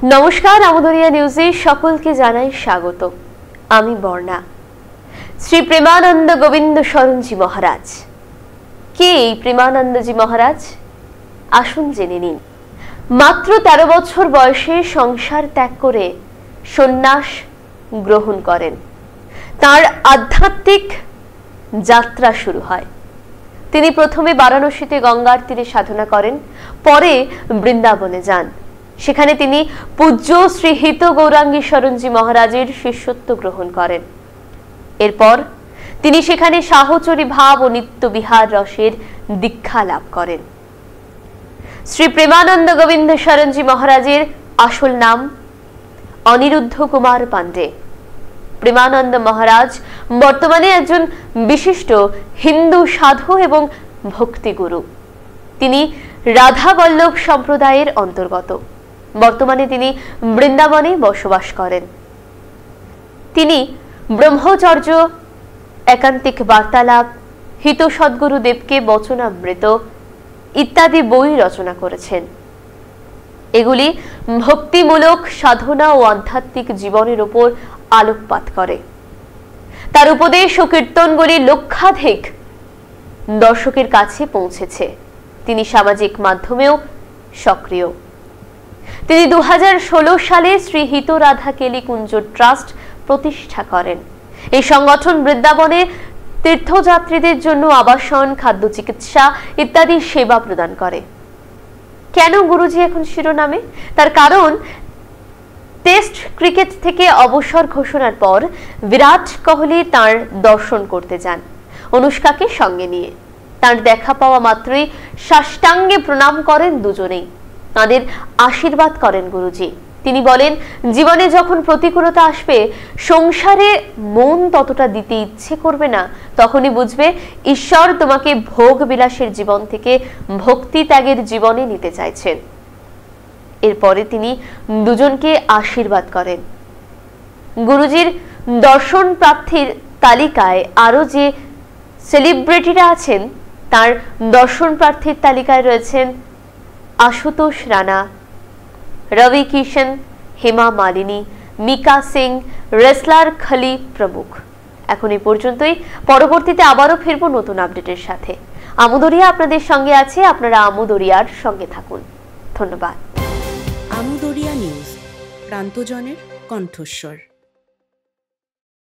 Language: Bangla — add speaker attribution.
Speaker 1: नमस्कार আমোদরিয়া নিউজে সকলকে জানাই স্বাগত। আমি বর্ণা। শ্রী প্রেমানন্দ গোবিন্দ শরণজি মহারাজ কে এই প্রেমানন্দজি মহারাজ? আসুন জেনে নিন। মাত্র 13 বছর বয়সে সংসার ত্যাগ করে সন্ন্যাস গ্রহণ করেন। তার আধ্যাত্মিক যাত্রা শুরু হয়। তিনি প্রথমে বারাণসীতে গঙ্গার তীরে সাধনা করেন, পরে বৃন্দাবনে যান। সেখানে তিনি পূজ্য শ্রী হিত গৌরাঙ্গী শরণজি মহারাজের শিষ্যত্ব গ্রহণ করেন। এরপর তিনি সেখানে সাহচরী ভাব ও নিত্য বিহার রসের দীক্ষা লাভ করেন। শ্রী প্রেমানন্দ গোবিন্দ শরণজি মহারাজের আসল নাম অনিরুদ্ধ কুমার পান্ডে। প্রেমানন্দ মহারাজ বর্তমানে একজন বিশিষ্ট হিন্দু সাধু এবং ভক্তিগুরু। তিনি রাধা বল্লভ সম্প্রদায়ের অন্তর্গত। বর্তমানে তিনি বৃন্দাবনে বসবাস করেন। তিনি ব্রহ্মচর্য, একান্তিক বার্তালাপ, হিত সদ্গুরুদেবকে বচনামৃত ইত্যাদি বই রচনা করেছেন। এগুলি ভক্তিমূলক সাধনা ও আধ্যাত্মিক জীবনের উপর আলোকপাত করে। তার উপদেশ ও কীর্তনগুলি লক্ষাধিক দর্শকের কাছে পৌঁছেছে। তিনি সামাজিক মাধ্যমেও সক্রিয়। তিনি 2016 সালে শ্রী হিত রাধা কেলি কুঞ্জ ট্রাস্ট প্রতিষ্ঠা করেন। এই সংগঠন বৃন্দাবনে তীর্থযাত্রীদের জন্য আবাসন, খাদ্য, চিকিৎসা ইত্যাদি সেবা প্রদান করে। কেন গুরুজি এখন শিরোনামে? তার কারণ টেস্ট ক্রিকেট থেকে অবসর ঘোষণার পর বিরাট কোহলি তার দর্শন করতে যান অনুষ্কাকে সঙ্গে নিয়ে। তার দেখা পাওয়া মাত্রই সাষ্টাঙ্গে প্রণাম করেন দুজনেই। তাদের আশীর্বাদ করেন গুরুজি। তিনি বলেন, জীবনে যখন প্রতিকূলতা আসবে, সংসারে মন ততটা দিতে ইচ্ছে করবে না, তখনই বুঝবে ঈশ্বর তোমাকে ভোগ বিলাসের জীবন থেকে ভক্তি ত্যাগের জীবনে নিতে চাইছেন। এরপরে তিনি দুজনকে আশীর্বাদ করেন। গুরুজির দর্শন প্রার্থীর তালিকায় আরো যে সেলিব্রিটিরা আছেন, তার দর্শন প্রার্থীর তালিকায় রয়েছেন আশুতোষ রানা, রবি কিষণ, হেমা মালিনী, মিকা সিং, রেসলার খলি প্রমুখ। এখন এই পর্যন্তই। পরবর্তীতে আবারও ফিরবো নতুন আপডেটের সাথে। আমোদরিয়া আপনাদের সঙ্গে আছে। আপনারা আমোদরিয়ার সঙ্গে থাকুন। ধন্যবাদ।
Speaker 2: আমোদরিয়া নিউজ, প্রান্তজনের কণ্ঠস্বর।